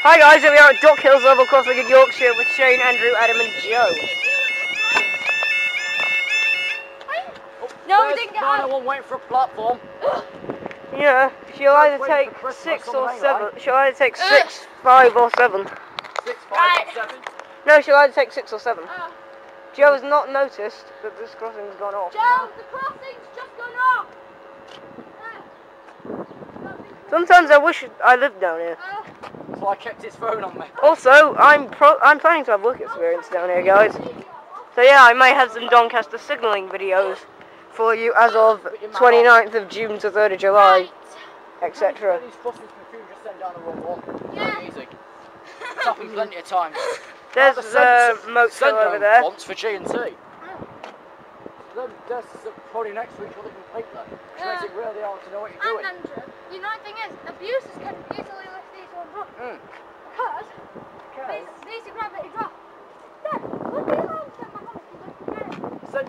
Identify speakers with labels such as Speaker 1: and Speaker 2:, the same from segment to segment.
Speaker 1: Hi guys, here we are at Dock Hills Level Crossing in Yorkshire with Shane, Andrew, Adam and Joe.
Speaker 2: No, we didn't get out. 901 waiting for a platform.
Speaker 1: Yeah, she'll either take 6 or 7. She'll either take 6, 5 or 7.
Speaker 2: 6, 5 or 7?
Speaker 1: No, she'll either take 6 or 7. Joe has not noticed that this crossing's gone off.
Speaker 2: Joe, the crossing's just gone off!
Speaker 1: Sometimes I wish I lived down here.
Speaker 2: So I kept his phone on me.
Speaker 1: Also, I'm planning to have work experience down here, guys. So yeah, I may have some Doncaster signalling videos for you as of 29th of June to 3rd of July, etc.
Speaker 2: These crossings confused, just send down the wrong one. Yeah. Easy. It's happened plenty of times.
Speaker 1: There's Moat over there.
Speaker 2: Once for G and T. There's probably next week we'll complete that. Which makes it really hard to know what you're doing.
Speaker 3: And Andrew, the annoying thing is, abusers can easily lift these ones up. Because these are gravity drop. Then, look at the arms that my mum can.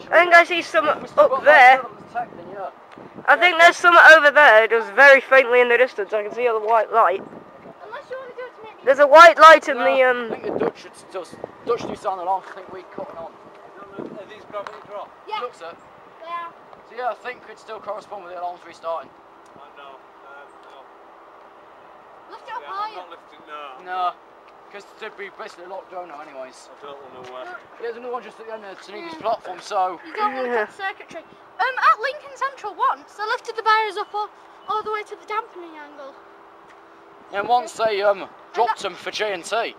Speaker 1: I think I see some up there. I think there's some over there, just very faintly in the distance. I can see a white light.
Speaker 3: Unless you want to do it to make me...
Speaker 1: There's a white light in the
Speaker 2: I think the Dutch do sound along. I think we're cutting on.
Speaker 4: Are these gravity drop?
Speaker 3: Yeah.
Speaker 2: Looks it.
Speaker 3: They are.
Speaker 2: So yeah, I think could still correspond with the alarms restarting.
Speaker 4: No.
Speaker 3: Lift it up
Speaker 4: I'm
Speaker 3: higher.
Speaker 4: not lifting, no.
Speaker 2: No, because they'd be basically locked down now anyways.
Speaker 4: I don't know where.
Speaker 2: There's another one just at the end of the Tenerife platform, so...
Speaker 3: You don't want to cut the circuitry. At Lincoln Central once, they lifted the barriers up all the way to the dampening angle.
Speaker 2: And once they dropped them for J and T.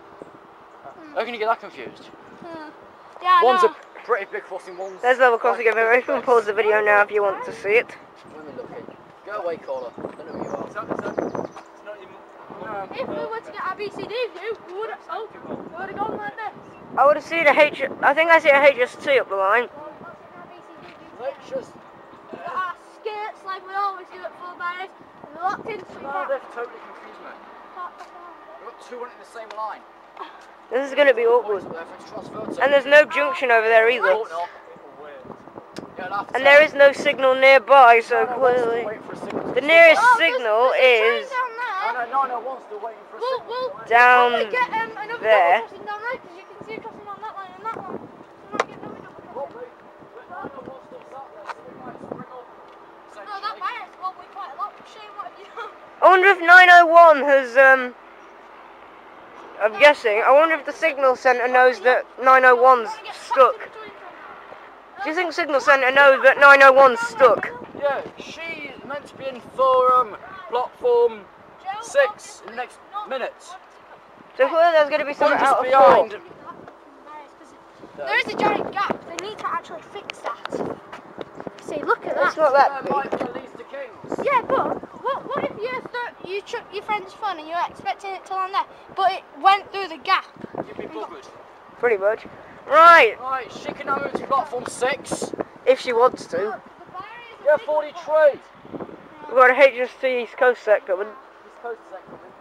Speaker 2: How can you get that confused?
Speaker 3: Yeah,
Speaker 2: One's a pretty big crossing, one's...
Speaker 1: There's level crossing over. You can pause the video now if you want to see it.
Speaker 2: Let me look in. Go away, caller. I don't know who you are.
Speaker 4: It's not even...
Speaker 3: if we were to get our BCD view, we would have gone like this.
Speaker 1: I would have seen a I think I see a HST up the line.
Speaker 2: Let's just...
Speaker 3: We've got our skirts like we always do at full barriers, and they're locked into the
Speaker 2: No, they've totally confused me. We've got two running the same line.
Speaker 1: This is going to be awkward. And there's no junction over there either. And there is no signal nearby, so clearly the nearest signal is down there. I wonder if 901 has I'm guessing. I wonder if the signal centre knows that 901's stuck. Do you think signal centre knows that 901's stuck?
Speaker 2: Yeah, she's meant to be in for platform 6 in the next minutes.
Speaker 1: So clearly there's going to be something out of
Speaker 2: behind.
Speaker 3: There is a giant gap. They need to actually fix that. See, look at that.
Speaker 1: It's not that big.
Speaker 3: Yeah, but what if you took your friend's phone and you were expecting it to land there, but it went through the gap?
Speaker 2: You'd be buggered.
Speaker 1: Pretty much. Right.
Speaker 2: Right, she can now move to platform 6.
Speaker 1: If she wants to.
Speaker 2: Yeah, 43.
Speaker 1: We've got a HST East Coast set coming.
Speaker 2: East Coast set coming.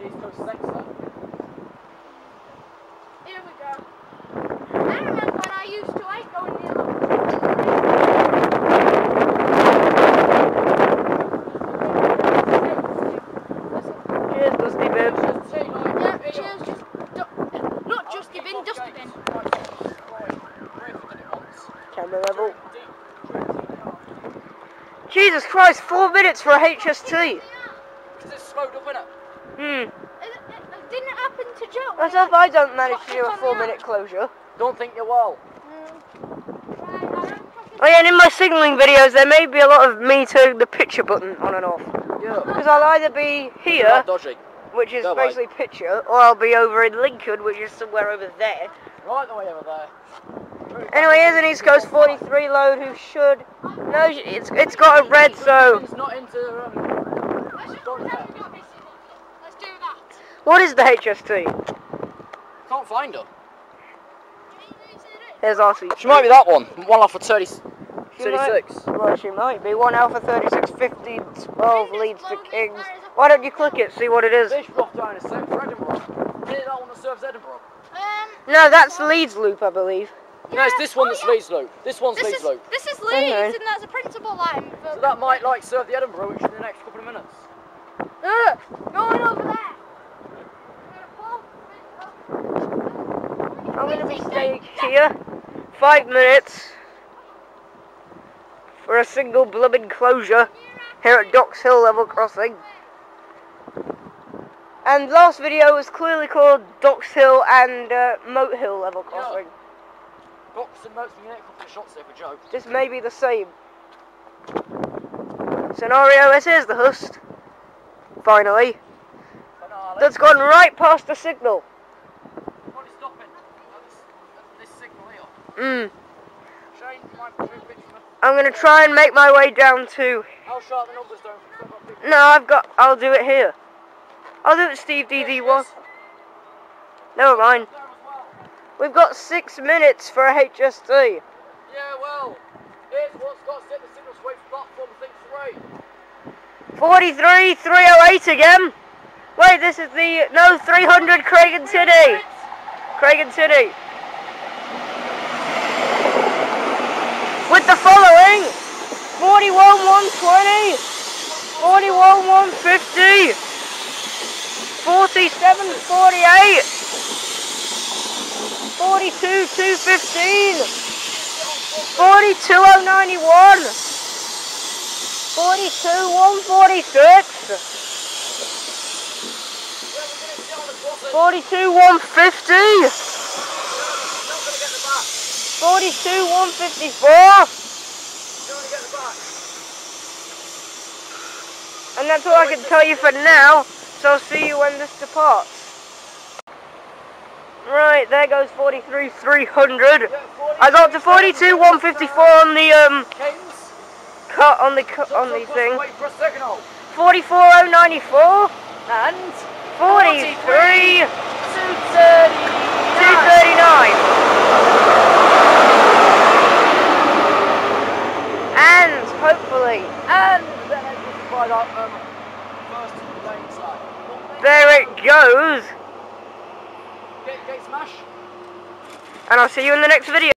Speaker 2: East Coast sector.
Speaker 3: Here we go. I remember when I used to hate going near them.
Speaker 1: Cheers, Dusty Bin.
Speaker 3: Yeah, cheers. Not Dusty Bin, Dusty Bin.
Speaker 1: Camera level. Jesus Christ, 4 minutes for a HST.
Speaker 2: Because it's slowed up, innit?
Speaker 3: It didn't happen to Joe.
Speaker 1: That's if I don't manage to do a 4-minute closure.
Speaker 2: Don't think you will.
Speaker 1: Oh yeah, and in my signalling videos there may be a lot of me turning the picture button on and off.
Speaker 2: Yeah.
Speaker 1: Because I'll either be here, which is basically picture, or I'll be over in Lincoln, which is somewhere over there.
Speaker 2: Right the way over there.
Speaker 1: Anyway, here's an East Coast 43 load who should... No, it's got a red, so...
Speaker 2: It's not into...
Speaker 3: Let's do that.
Speaker 1: What is the HST?
Speaker 2: Can't find her.
Speaker 1: Here's RC.
Speaker 2: She might be that one. 1 Alpha 36.
Speaker 1: Well, she might be. 1 Alpha 36, 50, 12 leads to Kings. Why don't you click it, see what it is?
Speaker 2: This rough down is set for Edinburgh. Is it that one that serves Edinburgh?
Speaker 1: No, that's Leeds Loop, I believe.
Speaker 2: No, it's this one that's Leeds Loop. This one's Leeds Loop.
Speaker 3: This is Leeds, and that's a principal line.
Speaker 2: So that might like serve the Edinburgh, which is in the next couple of minutes.
Speaker 3: Going over there.
Speaker 1: here. 5 minutes for a single blooming closure here at Docks Hill level crossing. And last video was clearly called Docks Hill and Moat Hill level crossing.
Speaker 2: Yeah. Docks and Moat's been getting a couple of shots there for Joe.
Speaker 1: This may be the same scenario. This is the Hust. Finally. That's gone right past the signal.
Speaker 2: Probably stopping at this signal here. Shane, you might move a bit from the...
Speaker 1: I'm gonna try and make my way down to...
Speaker 2: How sharp the numbers don't...
Speaker 1: No, I'll do it here. I'll do it Steve DD1. Never mind. We've got 6 minutes for a HST.
Speaker 2: Yeah, well, here's what's got to set the signal switch platform thing 3.
Speaker 1: 43, 308 again. Wait, this is the... No, 300 Craig and Tiddy. Craig and Tiddy. With the following. 41, 120. 41, 150. 47, 48. 42, 215. 42, 091. 42, 146. 42, 150. 42, 154. And that's all I can tell you for now. So I'll see you when this departs. Right, there goes 43, 300. I got to 42, 154 on the cut on the thing. 44, 094
Speaker 2: And
Speaker 1: 43, 239. And hopefully,
Speaker 2: then it's by that first lane side.
Speaker 1: there it goes.
Speaker 2: Gate smash.
Speaker 1: And I'll see you in the next video.